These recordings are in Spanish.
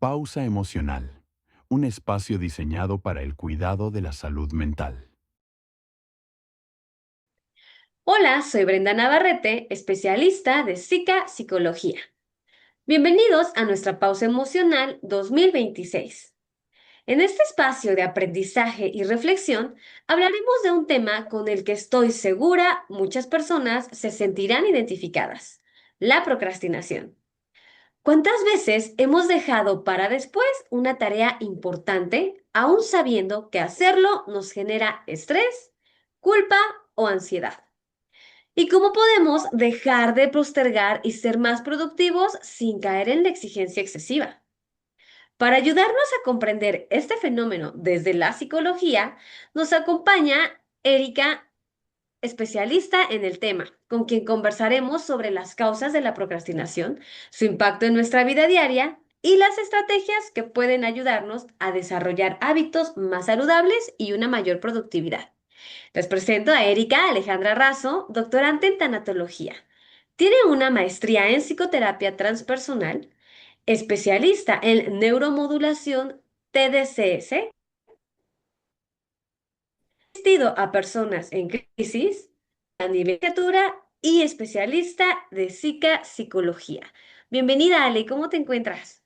Pausa emocional, un espacio diseñado para el cuidado de la salud mental. Hola, soy Brenda Navarrete, especialista de Psicología. Bienvenidos a nuestra pausa emocional 2026. En este espacio de aprendizaje y reflexión, hablaremos de un tema con el que estoy segura muchas personas se sentirán identificadas: la procrastinación. ¿Cuántas veces hemos dejado para después una tarea importante, aún sabiendo que hacerlo nos genera estrés, culpa o ansiedad? ¿Y cómo podemos dejar de postergar y ser más productivos sin caer en la exigencia excesiva? Para ayudarnos a comprender este fenómeno desde la psicología, nos acompaña Erika, especialista en el tema, con quien conversaremos sobre las causas de la procrastinación, su impacto en nuestra vida diaria y las estrategias que pueden ayudarnos a desarrollar hábitos más saludables y una mayor productividad. Les presento a Erika Alejandra Razo, doctorante en tanatología. Tiene una maestría en psicoterapia transpersonal, especialista en neuromodulación TDCS, asistido a personas en crisis a nivel de licenciatura y especialista de psicología. Bienvenida, Ale, ¿cómo te encuentras?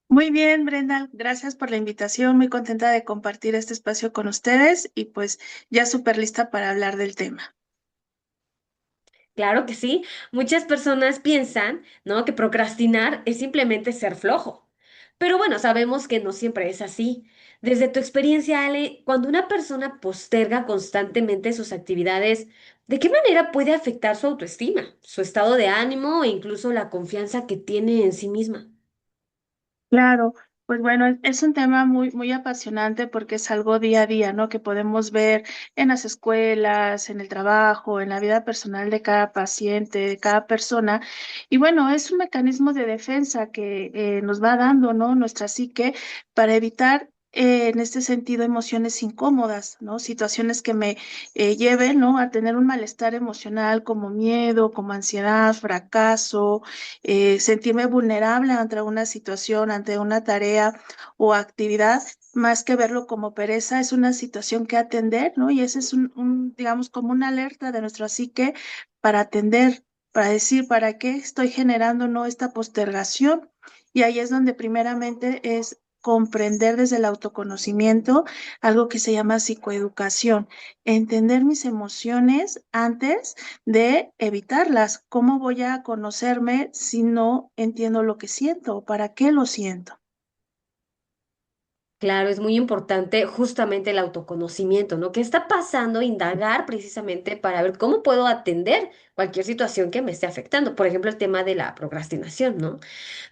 Muy bien, Brenda, gracias por la invitación. Muy contenta de compartir este espacio con ustedes y pues ya súper lista para hablar del tema. Claro que sí. Muchas personas piensan, ¿no?, que procrastinar es simplemente ser flojo. Pero bueno, sabemos que no siempre es así. Desde tu experiencia, Ale, cuando una persona posterga constantemente sus actividades, ¿de qué manera puede afectar su autoestima, su estado de ánimo e incluso la confianza que tiene en sí misma? Claro, pues bueno, es un tema muy apasionante porque es algo día a día, ¿no? Que podemos ver en las escuelas, en el trabajo, en la vida personal de cada paciente, de cada persona. Y bueno, es un mecanismo de defensa que nos va dando, ¿no? Nuestra psique para evitar en este sentido emociones incómodas, ¿no? Situaciones que me lleven, ¿no? A tener un malestar emocional como miedo, como ansiedad, fracaso, sentirme vulnerable ante una situación, ante una tarea o actividad, más que verlo como pereza, es una situación que atender, ¿no? Y ese es digamos, como una alerta de nuestra psique para atender, para decir, ¿para qué estoy generando, no, esta postergación? Y ahí es donde primeramente es comprender desde el autoconocimiento algo que se llama psicoeducación, entender mis emociones antes de evitarlas. ¿Cómo voy a conocerme si no entiendo lo que siento o para qué lo siento? Claro, es muy importante justamente el autoconocimiento, ¿no? ¿Qué está pasando? Indagar precisamente para ver cómo puedo atender cualquier situación que me esté afectando. Por ejemplo, el tema de la procrastinación, ¿no?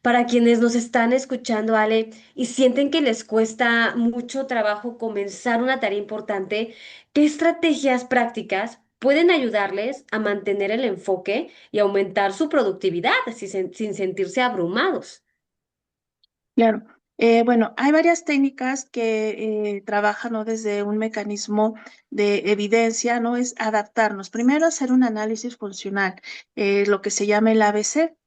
Para quienes nos están escuchando, Ale, y sienten que les cuesta mucho trabajo comenzar una tarea importante, ¿qué estrategias prácticas pueden ayudarles a mantener el enfoque y aumentar su productividad sin sentirse abrumados? Claro. Bueno, hay varias técnicas que trabajan, ¿no? Desde un mecanismo de evidencia, ¿no? Es adaptarnos. Primero, hacer un análisis funcional, lo que se llama el ABC.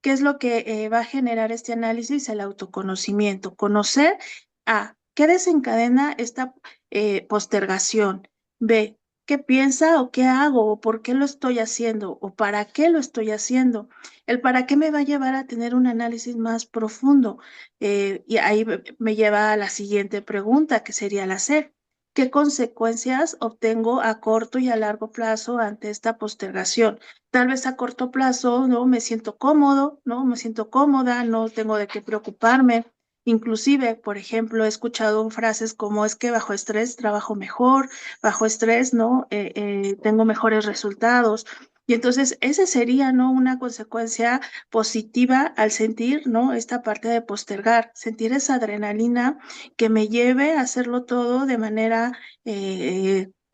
¿Qué es lo que va a generar este análisis? El autoconocimiento. Conocer A, ¿qué desencadena esta postergación? B, ¿qué piensa o qué hago o por qué lo estoy haciendo o para qué lo estoy haciendo? El para qué me va a llevar a tener un análisis más profundo. Y ahí me lleva a la siguiente pregunta, que sería la C. ¿Qué consecuencias obtengo a corto y a largo plazo ante esta postergación? Tal vez a corto plazo, ¿no? Me siento cómodo, ¿no? Me siento cómoda, no tengo de qué preocuparme. Inclusive, por ejemplo, he escuchado frases como es que bajo estrés trabajo mejor, bajo estrés, ¿no? Tengo mejores resultados. Y entonces, ese sería, ¿no? Una consecuencia positiva al sentir, ¿no? Esta parte de postergar, sentir esa adrenalina que me lleve a hacerlo todo de manera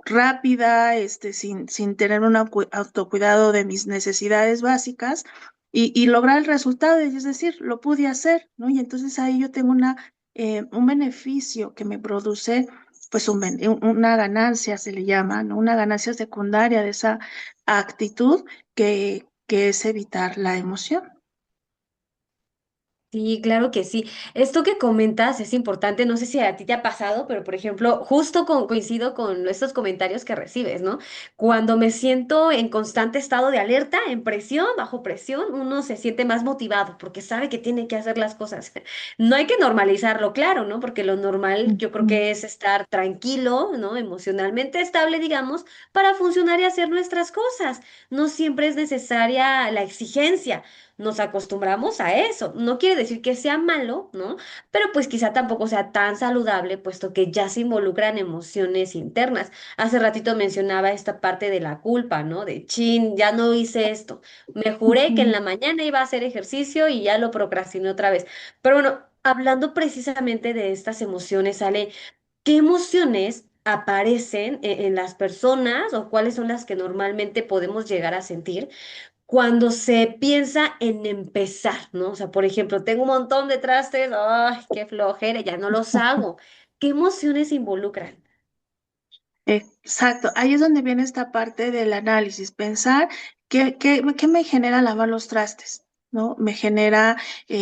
rápida, sin tener un autocuidado de mis necesidades básicas y lograr el resultado, es decir, lo pude hacer, ¿no? Y entonces ahí yo tengo un beneficio que me produce, pues una ganancia se le llama, ¿no? Una ganancia secundaria de esa actitud que es evitar la emoción. Sí, claro que sí. Esto que comentas es importante, no sé si a ti te ha pasado, pero por ejemplo, justo coincido con estos comentarios que recibes, ¿no? Cuando me siento en constante estado de alerta, en presión, bajo presión, uno se siente más motivado porque sabe que tiene que hacer las cosas. No hay que normalizarlo, claro, ¿no? Porque lo normal yo creo Ujú. que es estar tranquilo, ¿no? Emocionalmente estable, digamos, para funcionar y hacer nuestras cosas. No siempre es necesaria la exigencia. Nos acostumbramos a eso. No quiere decir que sea malo, ¿no? Pero pues quizá tampoco sea tan saludable, puesto que ya se involucran emociones internas. Hace ratito mencionaba esta parte de la culpa, ¿no? De chin, ya no hice esto. Me juré que en Ujú. la mañana iba a hacer ejercicio y ya lo procrastiné otra vez. Pero bueno, hablando precisamente de estas emociones, Ale, ¿qué emociones aparecen en las personas o cuáles son las que normalmente podemos llegar a sentir cuando se piensa en empezar, ¿no? O sea, por ejemplo, tengo un montón de trastes, ¡ay, qué flojera! Ya no los hago. ¿Qué emociones se involucran? Exacto, ahí es donde viene esta parte del análisis, pensar qué me genera lavar los trastes, ¿no? Me genera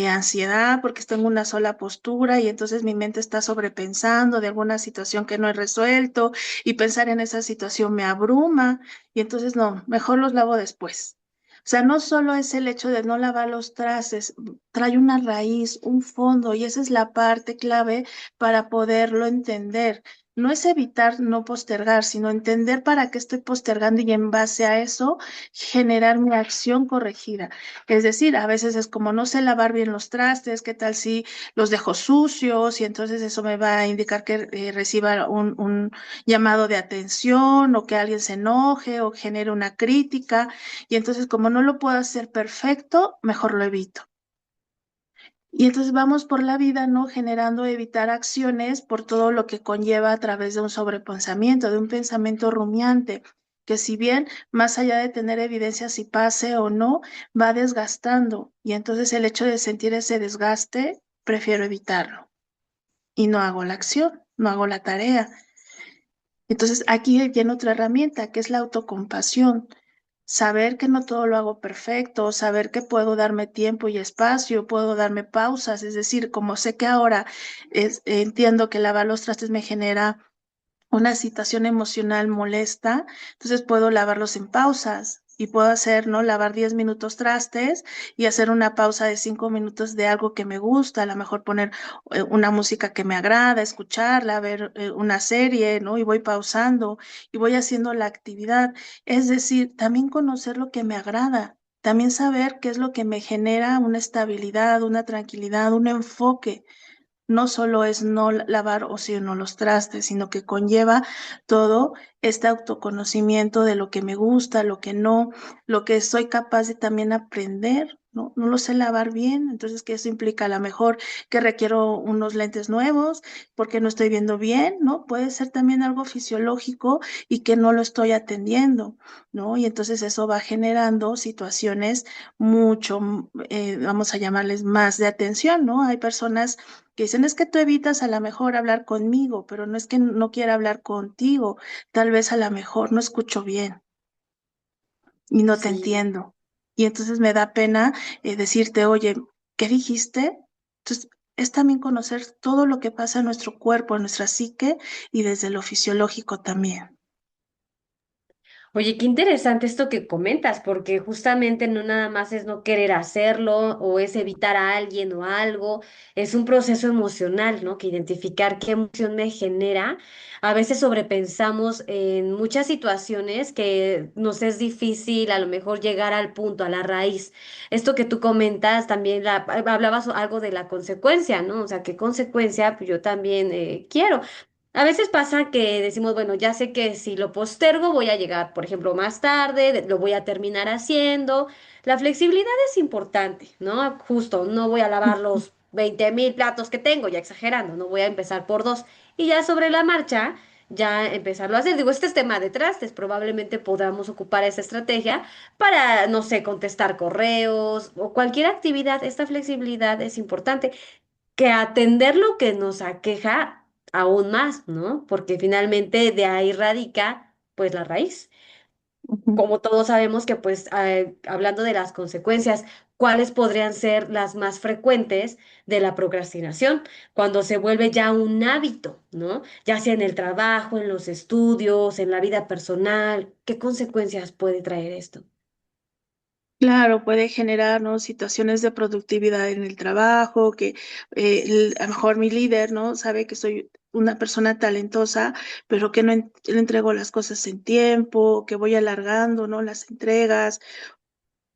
ansiedad porque estoy en una sola postura y entonces mi mente está sobrepensando de alguna situación que no he resuelto y pensar en esa situación me abruma y entonces no, mejor los lavo después. O sea, no solo es el hecho de no lavar los trastes, trae una raíz, un fondo y esa es la parte clave para poderlo entender. No es evitar no postergar, sino entender para qué estoy postergando y en base a eso generar mi acción corregida. Es decir, a veces es como no sé lavar bien los trastes, qué tal si los dejo sucios y entonces eso me va a indicar que reciba un llamado de atención o que alguien se enoje o genere una crítica y entonces como no lo puedo hacer perfecto, mejor lo evito. Y entonces vamos por la vida, ¿no? Generando evitar acciones por todo lo que conlleva a través de un sobrepensamiento, de un pensamiento rumiante, que si bien más allá de tener evidencia si pase o no, va desgastando. Y entonces el hecho de sentir ese desgaste, prefiero evitarlo. Y no hago la acción, no hago la tarea. Entonces aquí viene otra herramienta, que es la autocompasión. Saber que no todo lo hago perfecto, saber que puedo darme tiempo y espacio, puedo darme pausas, es decir, como sé que ahora entiendo que lavar los trastes me genera una situación emocional molesta, entonces puedo lavarlos en pausas y puedo hacer, ¿no? Lavar 10 minutos trastes y hacer una pausa de 5 minutos de algo que me gusta, a lo mejor poner una música que me agrada, escucharla, ver una serie, ¿no? Y voy pausando y voy haciendo la actividad. Es decir, también conocer lo que me agrada. También saber qué es lo que me genera una estabilidad, una tranquilidad, un enfoque no solo es no lavar o si no los trastes, sino que conlleva todo este autoconocimiento de lo que me gusta, lo que no, lo que soy capaz de también aprender, ¿no? No lo sé lavar bien, entonces que eso implica a lo mejor que requiero unos lentes nuevos porque no estoy viendo bien, ¿no? Puede ser también algo fisiológico y que no lo estoy atendiendo, ¿no? Y entonces eso va generando situaciones mucho, vamos a llamarles más de atención, ¿no? Hay personas que dicen, es que tú evitas a lo mejor hablar conmigo, pero no es que no quiera hablar contigo, tal vez a lo mejor no escucho bien y no te Sí. entiendo. Y entonces me da pena decirte, oye, ¿qué dijiste? Entonces, es también conocer todo lo que pasa en nuestro cuerpo, en nuestra psique y desde lo fisiológico también. Oye, qué interesante esto que comentas, porque justamente no nada más es no querer hacerlo o es evitar a alguien o algo, es un proceso emocional, ¿no? Que identificar qué emoción me genera. A veces sobrepensamos en muchas situaciones que nos es difícil a lo mejor llegar al punto, a la raíz. Esto que tú comentas también, hablabas algo de la consecuencia, ¿no? O sea, ¿qué consecuencia? Pues yo también quiero. A veces pasa que decimos, bueno, ya sé que si lo postergo voy a llegar, por ejemplo, más tarde, lo voy a terminar haciendo. La flexibilidad es importante, ¿no? Justo, no voy a lavar los 20.000 platos que tengo, ya exagerando, no voy a empezar por dos. Y ya sobre la marcha, ya empezarlo a hacer. Digo, este es tema de trastes, probablemente podamos ocupar esa estrategia para, no sé, contestar correos o cualquier actividad. Esta flexibilidad es importante que atender lo que nos aqueja aún más, ¿no? Porque finalmente de ahí radica pues la raíz. Ujú. Como todos sabemos que pues hablando de las consecuencias, cuáles podrían ser las más frecuentes de la procrastinación, cuando se vuelve ya un hábito, ¿no? Ya sea en el trabajo, en los estudios, en la vida personal, ¿qué consecuencias puede traer esto? Claro, puede generar, ¿no? Situaciones de productividad en el trabajo, que a lo mejor mi líder, ¿no? Sabe que soy una persona talentosa, pero que no le entrego las cosas en tiempo, que voy alargando, ¿no? Las entregas,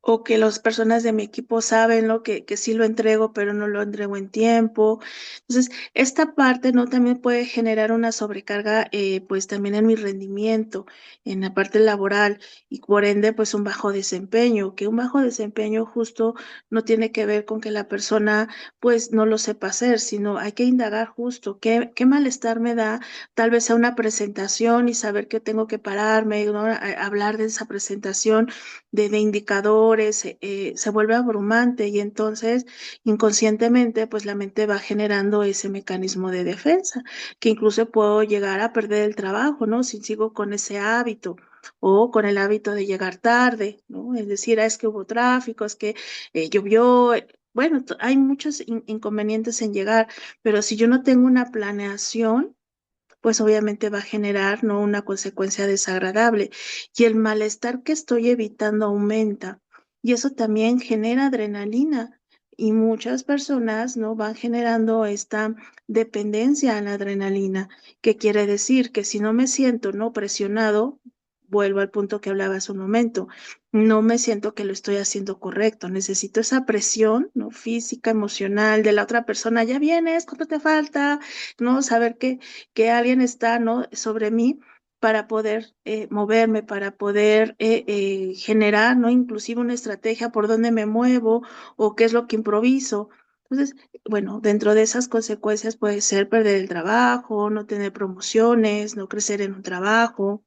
o que las personas de mi equipo saben lo que sí lo entrego, pero no lo entrego en tiempo. Entonces, esta parte, ¿no? También puede generar una sobrecarga, pues también en mi rendimiento, en la parte laboral, y por ende, pues un bajo desempeño, que un bajo desempeño justo no tiene que ver con que la persona, pues, no lo sepa hacer, sino hay que indagar justo qué malestar me da, tal vez a una presentación y saber que tengo que pararme, ¿no? Hablar de esa presentación de indicadores, se vuelve abrumante y entonces inconscientemente pues la mente va generando ese mecanismo de defensa, que incluso puedo llegar a perder el trabajo, ¿no? Si sigo con ese hábito o con el hábito de llegar tarde, ¿no? Es decir, es que hubo tráfico, es que llovió. Bueno, hay muchos inconvenientes en llegar, pero si yo no tengo una planeación, pues obviamente va a generar, ¿no? Una consecuencia desagradable y el malestar que estoy evitando aumenta y eso también genera adrenalina y muchas personas, ¿no? Van generando esta dependencia a la adrenalina, que quiere decir que si no me siento, ¿no? Presionado, vuelvo al punto que hablaba hace un momento, no me siento que lo estoy haciendo correcto, necesito esa presión, ¿no? Física, emocional de la otra persona, ya vienes, ¿cuánto te falta? ¿No? Saber que alguien está, ¿no? Sobre mí para poder moverme, para poder generar, ¿no? Inclusive una estrategia por dónde me muevo o qué es lo que improviso. Entonces, bueno, dentro de esas consecuencias puede ser perder el trabajo, no tener promociones, no crecer en un trabajo,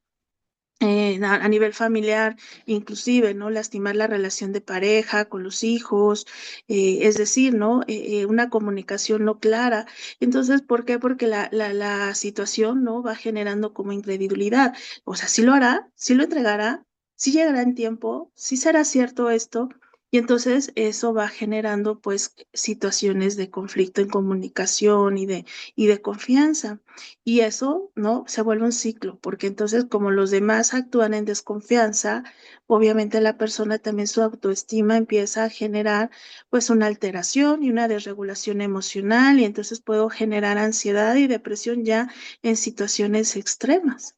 a nivel familiar, inclusive, ¿no? Lastimar la relación de pareja con los hijos, es decir, ¿no? Una comunicación no clara. Entonces, ¿por qué? Porque la situación, ¿no? Va generando como incredulidad. O sea, sí lo hará, sí lo entregará, sí llegará en tiempo, sí será cierto esto. Y entonces eso va generando pues situaciones de conflicto en comunicación y de confianza. Y eso, ¿no? Se vuelve un ciclo, porque entonces como los demás actúan en desconfianza, obviamente la persona también su autoestima empieza a generar pues una alteración y una desregulación emocional y entonces puedo generar ansiedad y depresión ya en situaciones extremas.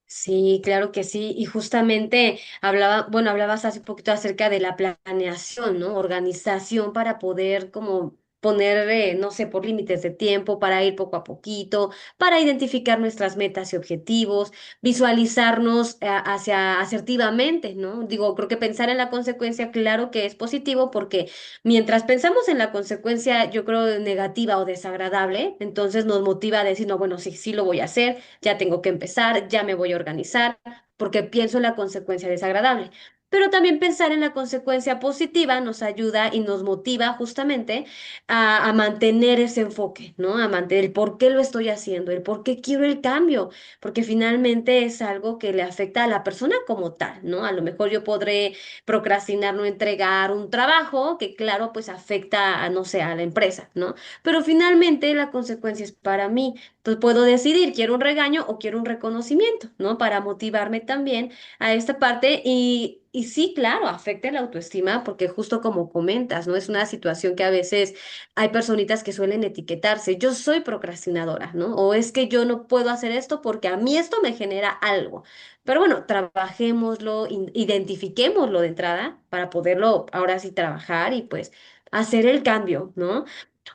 Sí, claro que sí. Y justamente hablabas hace un poquito acerca de la planeación, ¿no? Organización para poder como poner, no sé, por límites de tiempo, para ir poco a poquito, para identificar nuestras metas y objetivos, visualizarnos hacia asertivamente, ¿no? Digo, creo que pensar en la consecuencia, claro que es positivo porque mientras pensamos en la consecuencia, yo creo negativa o desagradable, entonces nos motiva a decir, no, bueno, sí, sí lo voy a hacer, ya tengo que empezar, ya me voy a organizar, porque pienso en la consecuencia desagradable. Pero también pensar en la consecuencia positiva nos ayuda y nos motiva justamente a mantener ese enfoque, ¿no? A mantener el por qué lo estoy haciendo, el por qué quiero el cambio, porque finalmente es algo que le afecta a la persona como tal, ¿no? A lo mejor yo podré procrastinar no entregar un trabajo que, claro, pues afecta a, no sé, a la empresa, ¿no? Pero finalmente la consecuencia es para mí. Entonces puedo decidir, quiero un regaño o quiero un reconocimiento, ¿no? Para motivarme también a esta parte y sí, claro, afecta la autoestima porque justo como comentas, ¿no? Es una situación que a veces hay personitas que suelen etiquetarse, yo soy procrastinadora, ¿no? O es que yo no puedo hacer esto porque a mí esto me genera algo. Pero bueno, trabajémoslo, identifiquémoslo de entrada para poderlo ahora sí trabajar y pues hacer el cambio, ¿no?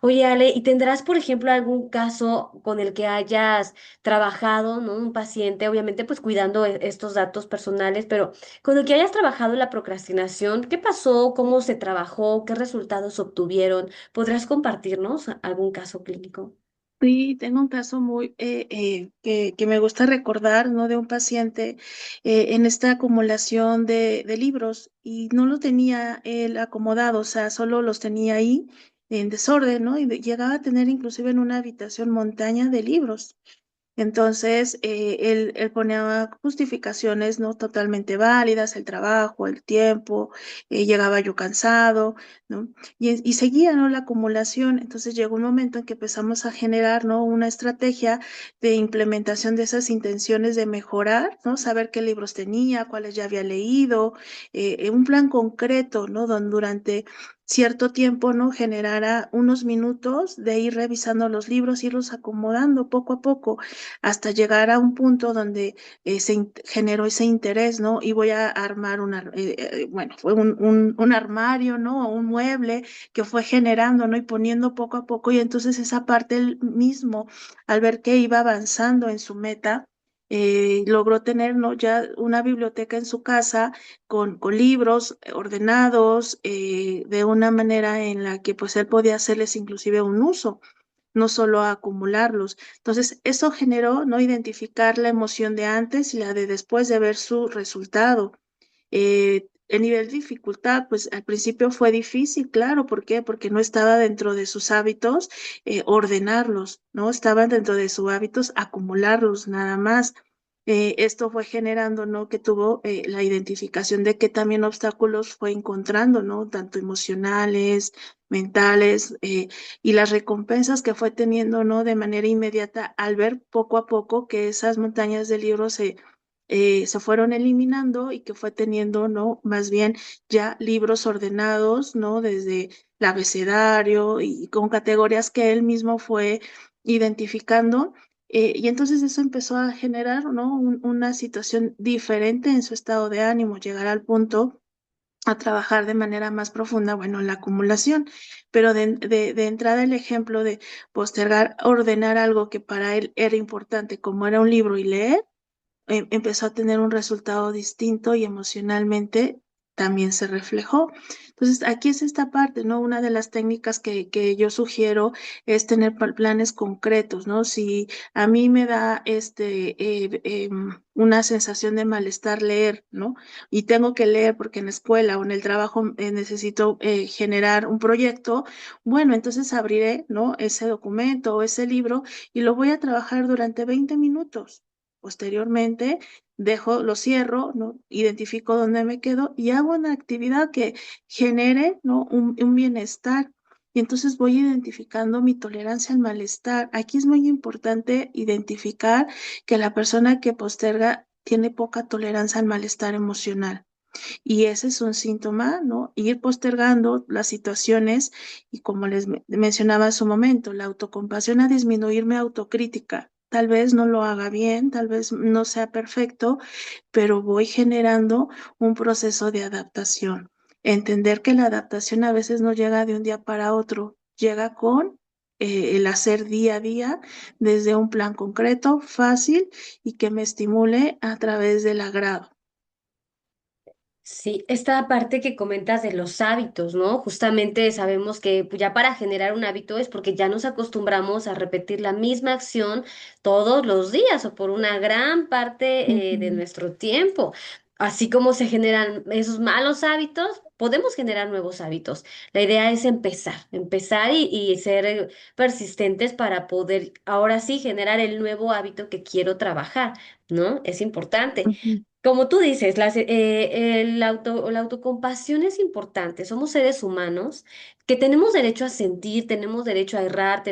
Oye, Ale, ¿y tendrás, por ejemplo, algún caso con el que hayas trabajado, ¿no? Un paciente, obviamente, pues cuidando estos datos personales, pero con el que hayas trabajado la procrastinación, ¿qué pasó? ¿Cómo se trabajó? ¿Qué resultados obtuvieron? ¿Podrás compartirnos algún caso clínico? Sí, tengo un caso muy que me gusta recordar, ¿no? De un paciente en esta acumulación de libros y no lo tenía él acomodado, o sea, solo los tenía ahí en desorden, ¿no? Y llegaba a tener inclusive en una habitación montaña de libros. Entonces, él ponía justificaciones no totalmente válidas, el trabajo, el tiempo, llegaba yo cansado, ¿no? Y seguía, ¿no? La acumulación. Entonces llegó un momento en que empezamos a generar, ¿no? Una estrategia de implementación de esas intenciones de mejorar, ¿no? Saber qué libros tenía, cuáles ya había leído, un plan concreto, ¿no? Donde durante cierto tiempo, ¿no? Generara unos minutos de ir revisando los libros, irlos acomodando poco a poco hasta llegar a un punto donde generó ese interés, ¿no? Y voy a armar bueno, fue un armario, ¿no? O un mueble que fue generando, ¿no? Y poniendo poco a poco. Y entonces esa parte él mismo, al ver que iba avanzando en su meta, logró tener, ¿no? Ya una biblioteca en su casa con libros ordenados de una manera en la que pues él podía hacerles inclusive un uso, no solo a acumularlos. Entonces, eso generó no identificar la emoción de antes y la de después de ver su resultado. El nivel de dificultad, pues al principio fue difícil, claro, ¿por qué? Porque no estaba dentro de sus hábitos ordenarlos, ¿no? Estaban dentro de sus hábitos acumularlos nada más. Esto fue generando, ¿no? Que tuvo la identificación de que también obstáculos fue encontrando, ¿no? Tanto emocionales, mentales, y las recompensas que fue teniendo, ¿no? De manera inmediata al ver poco a poco que esas montañas de libros se fueron eliminando y que fue teniendo, ¿no? Más bien ya libros ordenados, ¿no? Desde el abecedario y con categorías que él mismo fue identificando. Y entonces eso empezó a generar, ¿no? Una situación diferente en su estado de ánimo, llegar al punto a trabajar de manera más profunda, bueno, la acumulación, pero de entrada el ejemplo de postergar, ordenar algo que para él era importante, como era un libro y leer, empezó a tener un resultado distinto y emocionalmente también se reflejó. Entonces, aquí es esta parte, ¿no? Una de las técnicas que yo sugiero es tener planes concretos, ¿no? Si a mí me da una sensación de malestar leer, ¿no? Y tengo que leer porque en la escuela o en el trabajo necesito generar un proyecto, bueno, entonces abriré, ¿no? Ese documento o ese libro y lo voy a trabajar durante 20 minutos. Posteriormente, lo cierro, ¿no? Identifico dónde me quedo y hago una actividad que genere, ¿no? Un bienestar. Y entonces voy identificando mi tolerancia al malestar. Aquí es muy importante identificar que la persona que posterga tiene poca tolerancia al malestar emocional. Y ese es un síntoma, ¿no? Ir postergando las situaciones y como les mencionaba hace un momento, la autocompasión a disminuir mi autocrítica. Tal vez no lo haga bien, tal vez no sea perfecto, pero voy generando un proceso de adaptación. Entender que la adaptación a veces no llega de un día para otro, llega con el hacer día a día desde un plan concreto, fácil y que me estimule a través del agrado. Sí, esta parte que comentas de los hábitos, ¿no? Justamente sabemos que pues, ya para generar un hábito es porque ya nos acostumbramos a repetir la misma acción todos los días o por una gran parte de Ujú. nuestro tiempo. Así como se generan esos malos hábitos, podemos generar nuevos hábitos. La idea es empezar y ser persistentes para poder ahora sí generar el nuevo hábito que quiero trabajar, ¿no? Es importante. Ujú. Como tú dices, la autocompasión es importante. Somos seres humanos que tenemos derecho a sentir, tenemos derecho a errar,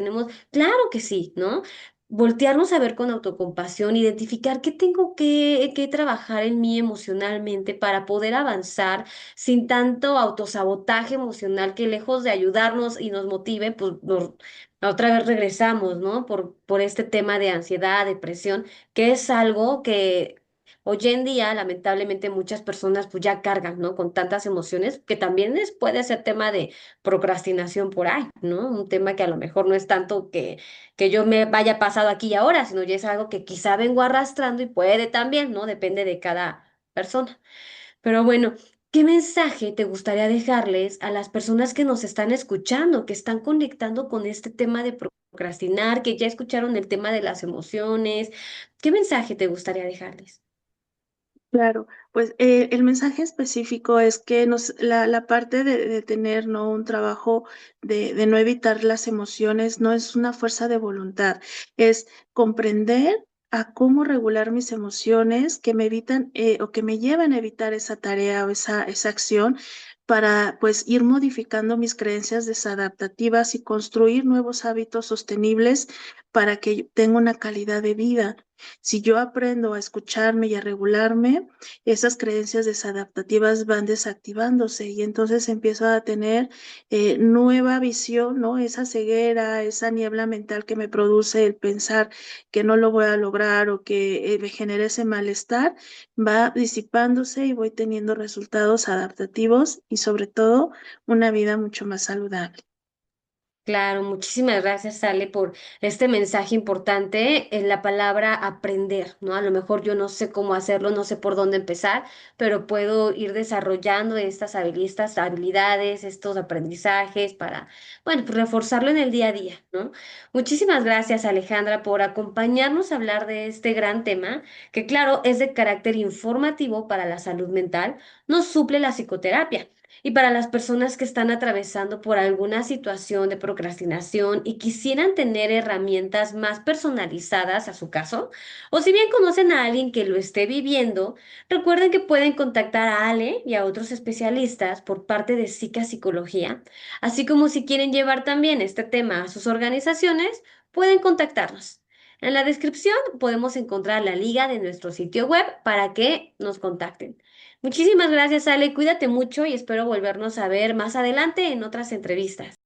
claro que sí, ¿no? Voltearnos a ver con autocompasión, identificar qué tengo que trabajar en mí emocionalmente para poder avanzar sin tanto autosabotaje emocional que lejos de ayudarnos y nos motive, pues otra vez regresamos, ¿no? Por este tema de ansiedad, depresión, que es algo que hoy en día, lamentablemente, muchas personas pues ya cargan, ¿no? Con tantas emociones que también puede ser tema de procrastinación por ahí, ¿no? Un tema que a lo mejor no es tanto que yo me vaya pasado aquí y ahora, sino ya es algo que quizá vengo arrastrando y puede también, ¿no? Depende de cada persona. Pero bueno, ¿qué mensaje te gustaría dejarles a las personas que nos están escuchando, que están conectando con este tema de procrastinar, que ya escucharon el tema de las emociones? ¿Qué mensaje te gustaría dejarles? Claro, pues el mensaje específico es que la parte de tener, ¿no? Un trabajo de no evitar las emociones no es una fuerza de voluntad, es comprender a cómo regular mis emociones que me evitan o que me llevan a evitar esa tarea o esa acción para pues ir modificando mis creencias desadaptativas y construir nuevos hábitos sostenibles para que yo tenga una calidad de vida. Si yo aprendo a escucharme y a regularme, esas creencias desadaptativas van desactivándose y entonces empiezo a tener nueva visión, ¿no? Esa ceguera, esa niebla mental que me produce el pensar que no lo voy a lograr o que me genera ese malestar, va disipándose y voy teniendo resultados adaptativos y sobre todo una vida mucho más saludable. Claro, muchísimas gracias, Ale, por este mensaje importante en la palabra aprender, ¿no? A lo mejor yo no sé cómo hacerlo, no sé por dónde empezar, pero puedo ir desarrollando estas habilidades, estos aprendizajes para, bueno, pues reforzarlo en el día a día, ¿no? Muchísimas gracias, Alejandra, por acompañarnos a hablar de este gran tema, que claro, es de carácter informativo para la salud mental, no suple la psicoterapia. Y para las personas que están atravesando por alguna situación de procrastinación y quisieran tener herramientas más personalizadas a su caso, o si bien conocen a alguien que lo esté viviendo, recuerden que pueden contactar a Ale y a otros especialistas por parte de Psica Psicología, así como si quieren llevar también este tema a sus organizaciones, pueden contactarnos. En la descripción podemos encontrar la liga de nuestro sitio web para que nos contacten. Muchísimas gracias, Ale. Cuídate mucho y espero volvernos a ver más adelante en otras entrevistas.